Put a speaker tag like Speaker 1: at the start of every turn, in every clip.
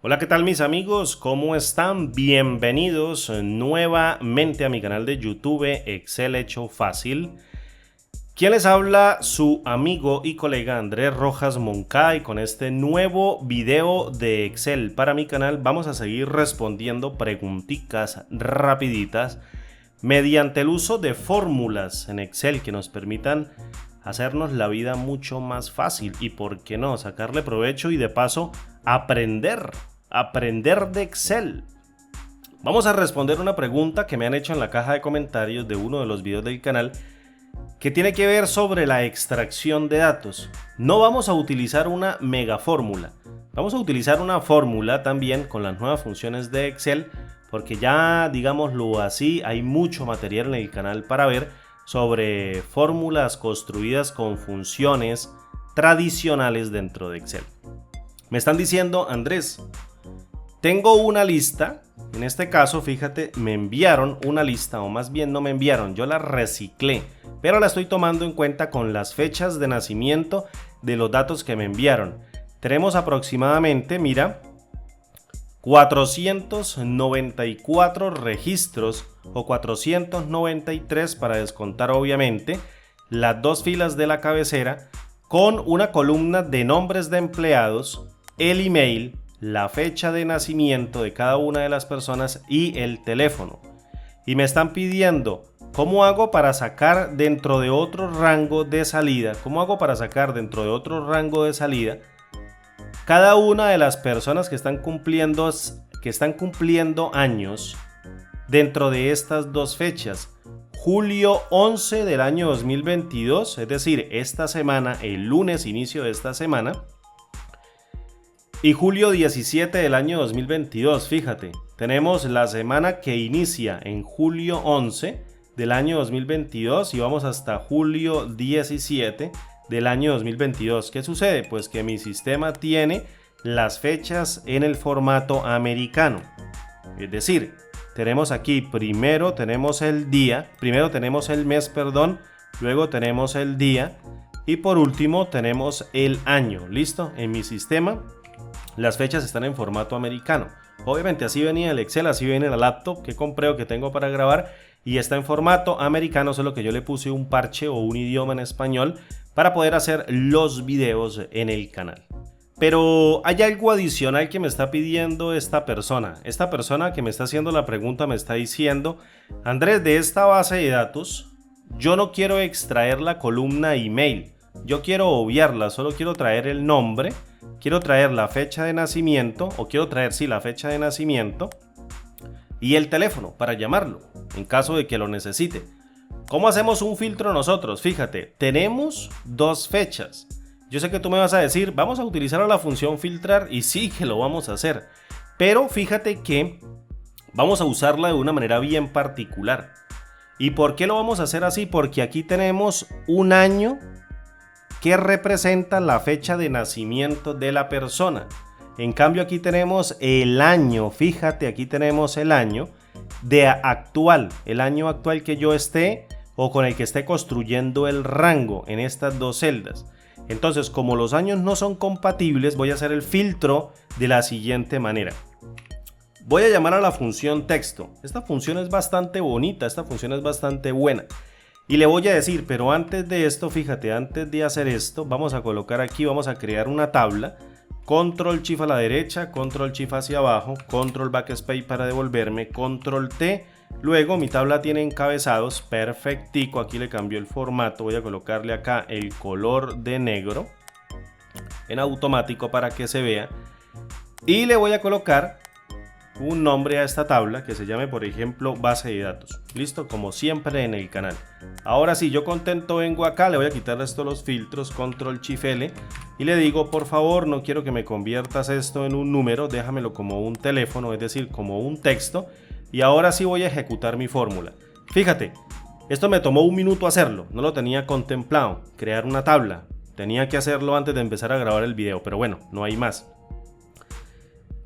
Speaker 1: Hola, ¿qué tal mis amigos? ¿Cómo están? Bienvenidos nuevamente a mi canal de YouTube Excel Hecho Fácil. Quien les habla, su amigo y colega Andrés Rojas Moncada, y con este nuevo video de Excel para mi canal vamos a seguir respondiendo preguntitas rapiditas mediante el uso de fórmulas en Excel que nos permitan hacernos la vida mucho más fácil y, por qué no, sacarle provecho y de paso aprender de Excel. Vamos a responder una pregunta que me han hecho en la caja de comentarios de uno de los videos del canal, que tiene que ver sobre la extracción de datos. No vamos a utilizar una mega fórmula, vamos a utilizar una fórmula también con las nuevas funciones de Excel, porque ya, digámoslo así, hay mucho material en el canal para ver sobre fórmulas construidas con funciones tradicionales dentro de Excel. Me están diciendo: Andrés, tengo una lista. En este caso, fíjate, me enviaron una lista, o más bien no me enviaron, yo la reciclé, pero la estoy tomando en cuenta con las fechas de nacimiento de los datos que me enviaron. Tenemos aproximadamente, mira, 494 registros, o 493 para descontar obviamente las dos filas de la cabecera, con una columna de nombres de empleados, el email, la fecha de nacimiento de cada una de las personas y el teléfono. Y me están pidiendo cómo hago para sacar dentro de otro rango de salida, cada una de las personas que están cumpliendo años dentro de estas dos fechas. Julio 11 del año 2022, es decir, esta semana, el lunes inicio de esta semana, y julio 17 del año 2022, fíjate, tenemos la semana que inicia en julio 11 del año 2022 y vamos hasta julio 17 del año 2022. ¿Qué sucede? Pues que mi sistema tiene las fechas en el formato americano. Es decir, tenemos aquí, primero tenemos el mes, luego tenemos el día y por último tenemos el año. ¿Listo? En mi sistema las fechas están en formato americano. Obviamente así venía el Excel, así viene la laptop que compré o que tengo para grabar, y está en formato americano, solo que yo le puse un parche o un idioma en español para poder hacer los videos en el canal. Pero hay algo adicional que me está pidiendo esta persona. Esta persona que me está haciendo la pregunta me está diciendo: Andrés, de esta base de datos yo no quiero extraer la columna email, yo quiero obviarla, solo quiero traer el nombre, quiero traer la fecha de nacimiento, la fecha de nacimiento y el teléfono para llamarlo en caso de que lo necesite. ¿Cómo hacemos un filtro nosotros? Fíjate, tenemos dos fechas. Yo sé que tú me vas a decir, vamos a utilizar la función filtrar, y sí que lo vamos a hacer, pero fíjate que vamos a usarla de una manera bien particular. ¿Y por qué lo vamos a hacer así? Porque aquí tenemos un año que representa la fecha de nacimiento de la persona. En cambio aquí tenemos el año, fíjate, aquí tenemos el año el año actual que yo esté o con el que esté construyendo el rango en estas dos celdas. Entonces, como los años no son compatibles, voy a hacer el filtro de la siguiente manera. Voy a llamar a la función texto. Esta función es bastante bonita, esta función es bastante buena. Y le voy a decir, pero antes de esto, fíjate, antes de hacer esto, vamos a colocar aquí, vamos a crear una tabla. Control Shift a la derecha, Control Shift hacia abajo, Control Backspace para devolverme, Control T. Luego mi tabla tiene encabezados, perfectico, aquí le cambió el formato, voy a colocarle acá el color de negro en automático para que se vea. Y le voy a colocar un nombre a esta tabla que se llame, por ejemplo, base de datos. Listo, como siempre en el canal. Ahora sí, yo contento vengo acá, le voy a quitar esto los filtros, Control Shift L, y le digo: por favor, no quiero que me conviertas esto en un número, déjamelo como un teléfono, es decir, como un texto. Y ahora sí voy a ejecutar mi fórmula. Fíjate, esto me tomó un minuto hacerlo, no lo tenía contemplado, crear una tabla. Tenía que hacerlo antes de empezar a grabar el video, pero bueno, no hay más.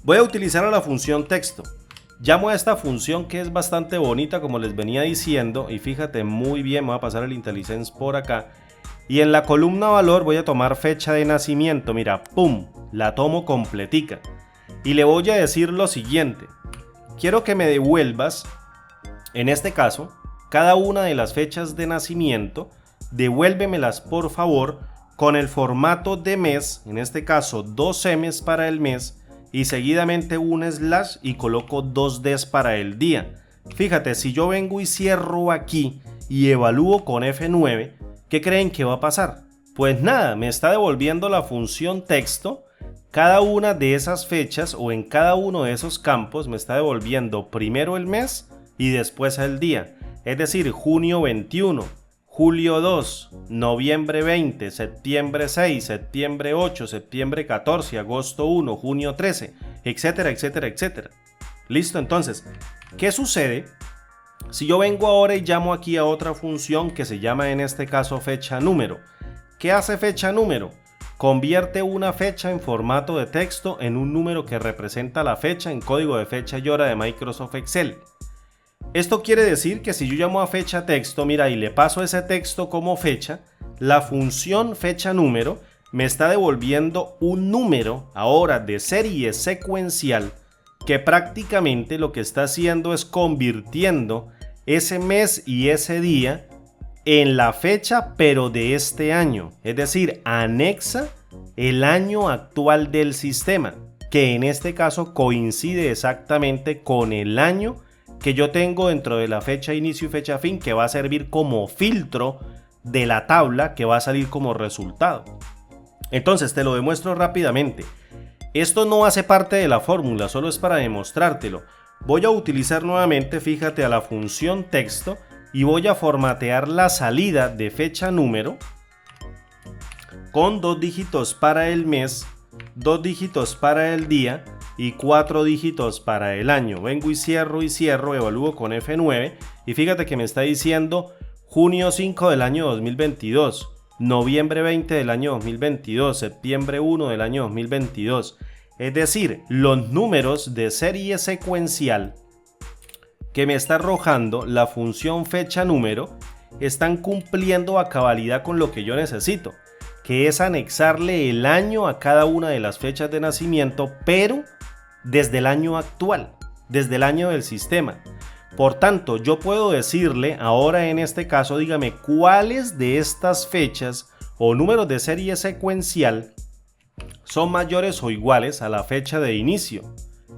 Speaker 1: Voy a utilizar a la función texto. Llamo a esta función que es bastante bonita, como les venía diciendo, y fíjate muy bien, me voy a pasar el IntelliSense por acá. Y en la columna valor voy a tomar fecha de nacimiento, mira, pum, la tomo completica. y le voy a decir lo siguiente. Quiero que me devuelvas, en este caso, cada una de las fechas de nacimiento, devuélvemelas por favor con el formato de mes, en este caso 2 M's para el mes y seguidamente un slash y coloco 2 D's para el día. Fíjate, si yo vengo y cierro aquí y evalúo con F9, ¿qué creen que va a pasar? Pues nada, me está devolviendo la función texto, cada una de esas fechas o en cada uno de esos campos me está devolviendo primero el mes y después el día. Es decir, junio 21, julio 2, noviembre 20, septiembre 6, septiembre 8, septiembre 14, agosto 1, junio 13, etcétera, etcétera, etcétera. Listo, entonces, ¿qué sucede si yo vengo ahora y llamo aquí a otra función que se llama en este caso fecha número? ¿Qué hace fecha número? Convierte una fecha en formato de texto en un número que representa la fecha en código de fecha y hora de Microsoft Excel. Esto quiere decir que si yo llamo a fecha texto, mira, y le paso ese texto como fecha, la función fecha número me está devolviendo un número ahora de serie secuencial que prácticamente lo que está haciendo es convirtiendo ese mes y ese día en la fecha pero de este año, es decir, anexa el año actual del sistema, que en este caso coincide exactamente con el año que yo tengo dentro de la fecha inicio y fecha fin, que va a servir como filtro de la tabla que va a salir como resultado. Entonces te lo demuestro rápidamente. Esto no hace parte de la fórmula, solo es para demostrártelo. Voy a utilizar nuevamente, fíjate, a la función texto y voy a formatear la salida de fecha número con 2 dígitos para el mes, 2 dígitos para el día y 4 dígitos para el año. Vengo y cierro, evalúo con F9 y fíjate que me está diciendo junio 5 del año 2022, noviembre 20 del año 2022, septiembre 1 del año 2022. Es decir, los números de serie secuencial que me está arrojando la función fecha número están cumpliendo a cabalidad con lo que yo necesito, que es anexarle el año a cada una de las fechas de nacimiento, pero desde el año actual, desde el año del sistema. Por tanto, yo puedo decirle ahora en este caso, dígame cuáles de estas fechas o números de serie secuencial son mayores o iguales a la fecha de inicio.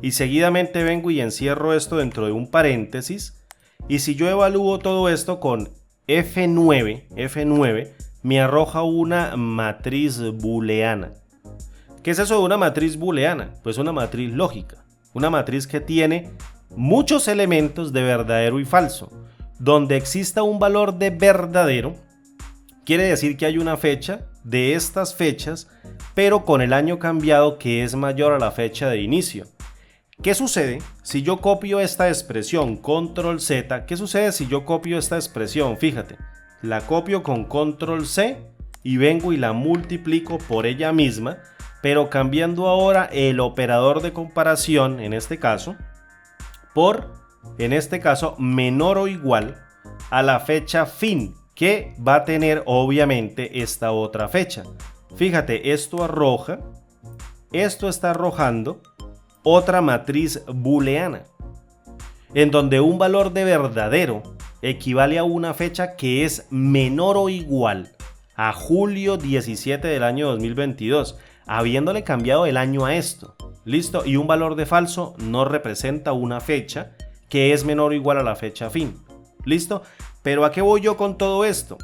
Speaker 1: Y seguidamente vengo y encierro esto dentro de un paréntesis. Y si yo evalúo todo esto con F9 me arroja una matriz booleana. ¿Qué es eso de una matriz booleana? Pues una matriz lógica. Una matriz que tiene muchos elementos de verdadero y falso. Donde exista un valor de verdadero, quiere decir que hay una fecha de estas fechas, pero con el año cambiado que es mayor a la fecha de inicio. ¿Qué sucede si yo copio esta expresión control Z? ¿Qué sucede si yo copio esta expresión? Fíjate, la copio con control C y vengo y la multiplico por ella misma, pero cambiando ahora el operador de comparación, en este caso, por, en este caso, menor o igual a la fecha fin, que va a tener obviamente esta otra fecha. Fíjate, esto está arrojando otra matriz booleana, en donde un valor de verdadero equivale a una fecha que es menor o igual a julio 17 del año 2022, habiéndole cambiado el año a esto. ¿Listo? Y un valor de falso no representa una fecha que es menor o igual a la fecha fin. ¿Listo? Pero ¿a qué voy yo con todo esto?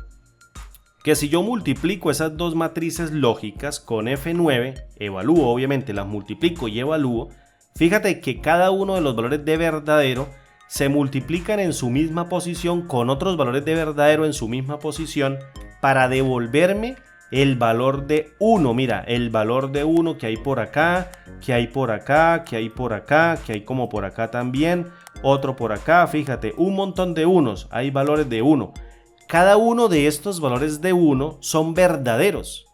Speaker 1: Que si yo multiplico esas dos matrices lógicas con F9, evalúo, obviamente las multiplico y evalúo, fíjate que cada uno de los valores de verdadero se multiplican en su misma posición con otros valores de verdadero en su misma posición para devolverme el valor de 1. Mira, el valor de 1 que hay por acá, que hay por acá, que hay por acá, que hay como por acá también, otro por acá, fíjate, un montón de unos, hay valores de 1. Cada uno de estos valores de 1 son verdaderos.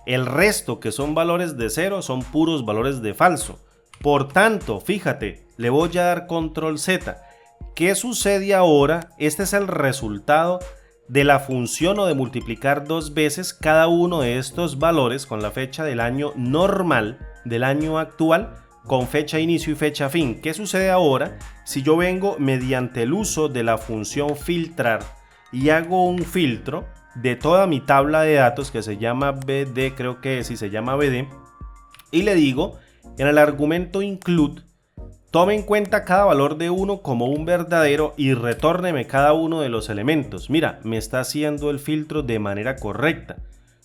Speaker 1: El resto que son valores de 0 son puros valores de falso. Por tanto, fíjate, le voy a dar control Z. ¿Qué sucede ahora? Este es el resultado de la función o de multiplicar dos veces cada uno de estos valores con la fecha del año normal, del año actual, con fecha inicio y fecha fin. ¿Qué sucede ahora si yo vengo mediante el uso de la función filtrar y hago un filtro de toda mi tabla de datos que se llama BD, creo que sí se llama BD, y le digo en el argumento include, tome en cuenta cada valor de 1 como un verdadero y retórneme cada uno de los elementos? Mira, me está haciendo el filtro de manera correcta.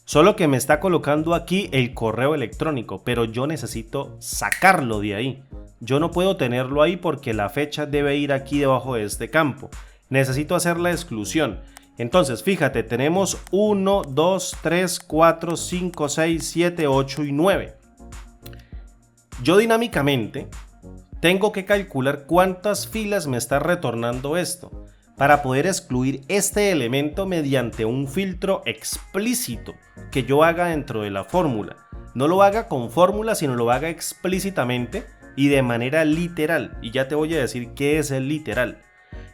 Speaker 1: Solo que me está colocando aquí el correo electrónico, pero yo necesito sacarlo de ahí. Yo no puedo tenerlo ahí porque la fecha debe ir aquí debajo de este campo. Necesito hacer la exclusión. Entonces, fíjate, tenemos 1, 2, 3, 4, 5, 6, 7, 8 y 9. Yo dinámicamente tengo que calcular cuántas filas me está retornando esto para poder excluir este elemento mediante un filtro explícito que yo haga dentro de la fórmula. No lo haga con fórmula, sino lo haga explícitamente y de manera literal. Y ya te voy a decir qué es el literal.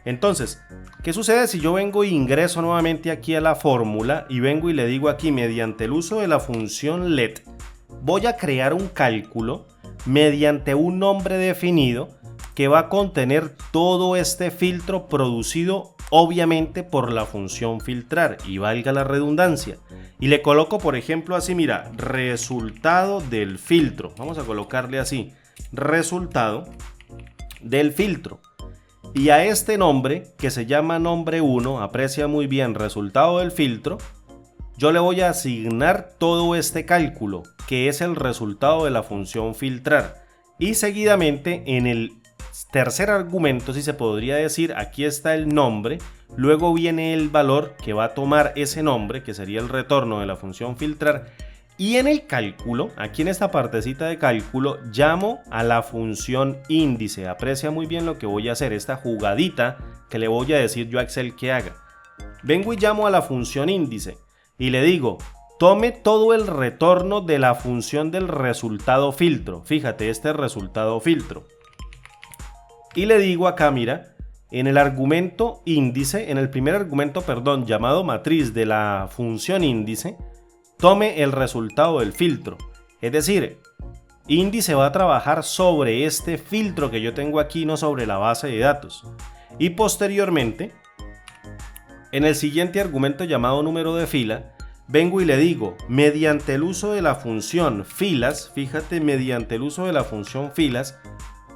Speaker 1: Entonces, ¿qué sucede si yo vengo e ingreso nuevamente aquí a la fórmula y vengo y le digo aquí mediante el uso de la función let, voy a crear un cálculo mediante un nombre definido que va a contener todo este filtro producido obviamente por la función filtrar, y valga la redundancia, y le coloco por ejemplo así, mira, resultado del filtro, vamos a colocarle así, resultado del filtro, y a este nombre que se llama nombre 1, aprecia muy bien, resultado del filtro, yo le voy a asignar todo este cálculo que es el resultado de la función filtrar, y seguidamente en el tercer argumento, si se podría decir, aquí está el nombre, luego viene el valor que va a tomar ese nombre, que sería el retorno de la función filtrar, y en el cálculo, aquí en esta partecita de cálculo, llamo a la función índice. Aprecia muy bien lo que voy a hacer, esta jugadita que le voy a decir yo a Excel que haga. Vengo y llamo a la función índice y le digo, tome todo el retorno de la función del resultado filtro. Fíjate, este resultado filtro. Y le digo acá, mira, en el argumento índice, en el primer argumento, perdón, llamado matriz de la función índice, tome el resultado del filtro. Es decir, índice va a trabajar sobre este filtro que yo tengo aquí, no sobre la base de datos. Y posteriormente, en el siguiente argumento llamado número de fila, vengo y le digo, mediante el uso de la función filas, fíjate, mediante el uso de la función filas,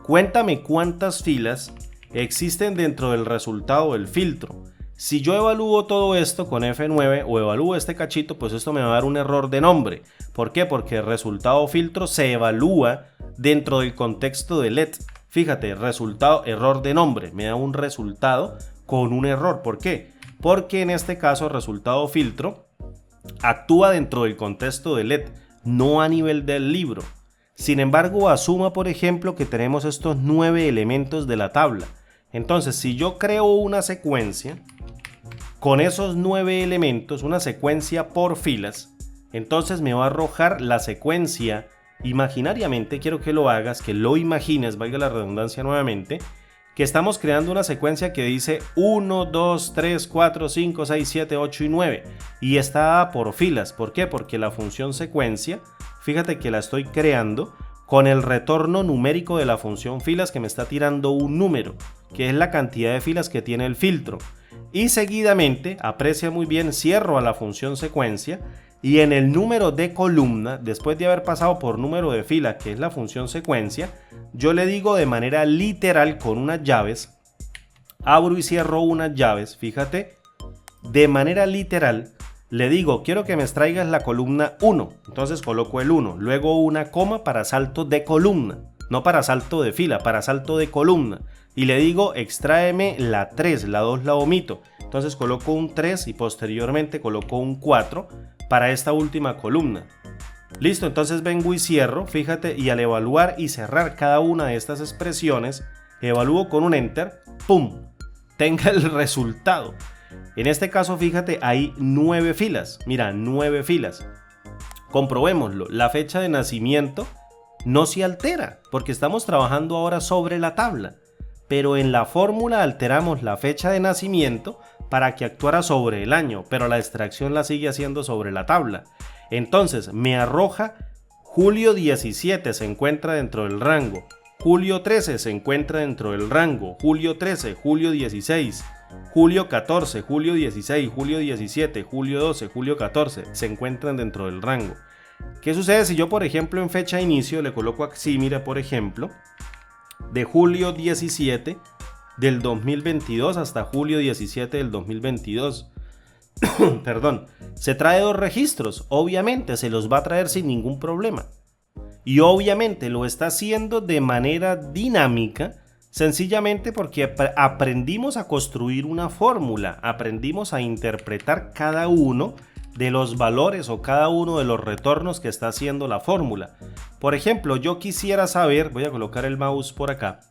Speaker 1: cuéntame cuántas filas existen dentro del resultado del filtro. Si yo evalúo todo esto con F9 o evalúo este cachito, pues esto me va a dar un error de nombre. ¿Por qué? Porque el resultado filtro se evalúa dentro del contexto de let. Fíjate, resultado, error de nombre, me da un resultado con un error. ¿Por qué? Porque en este caso el resultado filtro actúa dentro del contexto de let, no a nivel del libro. Sin embargo, asuma por ejemplo que tenemos estos 9 elementos de la tabla. Entonces, si yo creo una secuencia con esos 9 elementos, una secuencia por filas, entonces me va a arrojar la secuencia imaginariamente. Quiero que lo hagas, que lo imagines, valga la redundancia nuevamente, que estamos creando una secuencia que dice 1, 2, 3, 4, 5, 6, 7, 8 y 9 y está por filas. ¿Por qué? Porque la función secuencia, fíjate que la estoy creando con el retorno numérico de la función filas que me está tirando un número, que es la cantidad de filas que tiene el filtro. Y seguidamente, aprecia muy bien, cierro a la función secuencia y en el número de columna, después de haber pasado por número de fila, que es la función secuencia, yo le digo de manera literal con unas llaves, abro y cierro unas llaves, fíjate, de manera literal, le digo, quiero que me extraigas la columna 1, entonces coloco el 1, luego una coma para salto de columna, no para salto de fila, para salto de columna, y le digo, extráeme la 3, la 2 la omito, entonces coloco un 3 y posteriormente coloco un 4 para esta última columna. Listo, entonces vengo y cierro, fíjate, y al evaluar y cerrar cada una de estas expresiones, evalúo con un enter, ¡pum!, tenga el resultado. En este caso, fíjate, hay 9 filas, mira, 9 filas. Comprobémoslo, la fecha de nacimiento no se altera, porque estamos trabajando ahora sobre la tabla, pero en la fórmula alteramos la fecha de nacimiento para que actuara sobre el año, pero la extracción la sigue haciendo sobre la tabla. Entonces me arroja Julio 17 se encuentra dentro del rango. Julio 13 se encuentra dentro del rango. Julio 13, julio 16, julio 14, julio 16, julio 17, julio 12, julio 14 se encuentran dentro del rango. ¿Qué sucede si yo, por ejemplo, en fecha de inicio le coloco así, mira, por ejemplo, de julio 17 del 2022 hasta julio 17 del 2022? Perdón, se trae 2 registros, obviamente se los va a traer sin ningún problema. Y obviamente lo está haciendo de manera dinámica, sencillamente porque aprendimos a construir una fórmula, aprendimos a interpretar cada uno de los valores o cada uno de los retornos que está haciendo la fórmula. Por ejemplo, yo quisiera saber, voy a colocar el mouse por acá,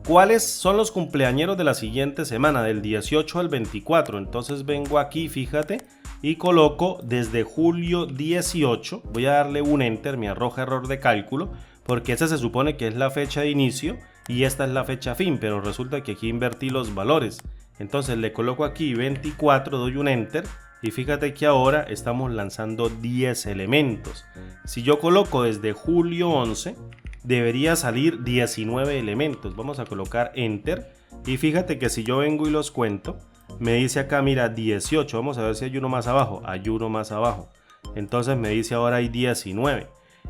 Speaker 1: ¿cuáles son los cumpleañeros de la siguiente semana, del 18 al 24? Entonces vengo aquí, fíjate, y coloco desde julio 18, voy a darle un enter, me arroja error de cálculo, porque esa se supone que es la fecha de inicio y esta es la fecha fin, pero resulta que aquí invertí los valores. Entonces le coloco aquí 24, doy un enter y fíjate que ahora estamos lanzando 10 elementos. Si yo coloco desde julio 11, debería salir 19 elementos. Vamos a colocar enter y fíjate que si yo vengo y los cuento, me dice acá, mira, 18. Vamos a ver si hay uno más abajo. Hay uno más abajo. Entonces me dice ahora hay 19.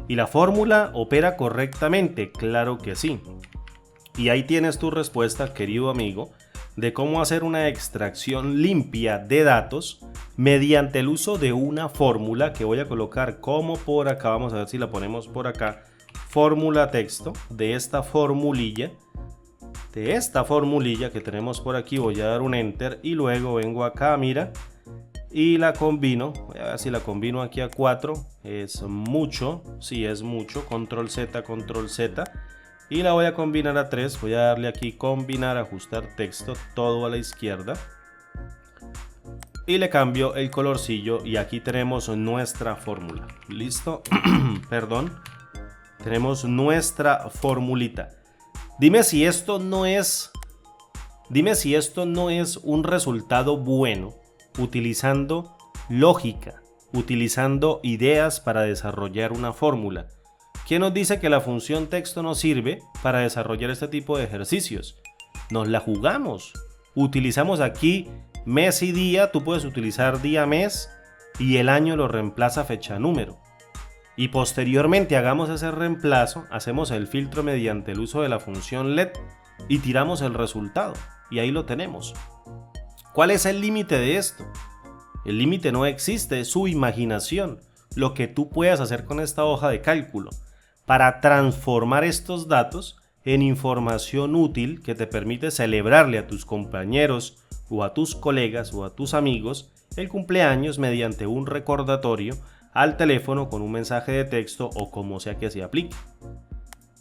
Speaker 1: ¿Y la fórmula opera correctamente? Claro que sí. Y ahí tienes tu respuesta, querido amigo, de cómo hacer una extracción limpia de datos mediante el uso de una fórmula que voy a colocar como por acá. Vamos a ver si la ponemos por acá. Fórmula texto de esta formulilla. De esta formulilla que tenemos por aquí, voy a dar un enter y luego vengo acá, mira, y la combino. Voy a ver si la combino aquí a 4. Es mucho, sí es mucho. Control Z, control Z. Y la voy a combinar a 3. Voy a darle aquí combinar, ajustar texto, todo a la izquierda. Y le cambio el colorcillo y aquí tenemos nuestra fórmula. ¿Listo? Perdón. Tenemos nuestra formulita. Dime si esto no es un resultado bueno utilizando lógica, utilizando ideas para desarrollar una fórmula. ¿Quién nos dice que la función texto no sirve para desarrollar este tipo de ejercicios? Nos la jugamos. Utilizamos aquí mes y día, tú puedes utilizar día, mes y el año lo reemplaza fecha, número. Y posteriormente hagamos ese reemplazo, hacemos el filtro mediante el uso de la función let y tiramos el resultado. Y ahí lo tenemos. ¿Cuál es el límite de esto? El límite no existe, es su imaginación. Lo que tú puedas hacer con esta hoja de cálculo para transformar estos datos en información útil que te permite celebrarle a tus compañeros o a tus colegas o a tus amigos el cumpleaños mediante un recordatorio al teléfono con un mensaje de texto o como sea que se aplique.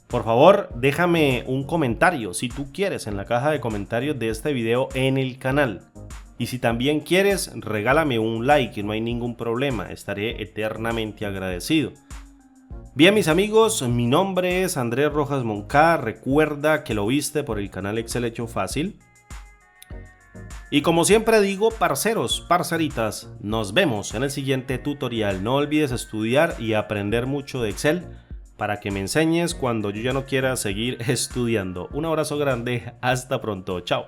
Speaker 1: Por favor, déjame un comentario si tú quieres en la caja de comentarios de este video en el canal. Y si también quieres, regálame un like, no hay ningún problema, estaré eternamente agradecido. Bien, mis amigos, mi nombre es Andrés Rojas Moncada, recuerda que lo viste por el canal Excel Hecho Fácil. Y como siempre digo, parceros, parceritas, nos vemos en el siguiente tutorial. No olvides estudiar y aprender mucho de Excel para que me enseñes cuando yo ya no quiera seguir estudiando. Un abrazo grande, hasta pronto, chao.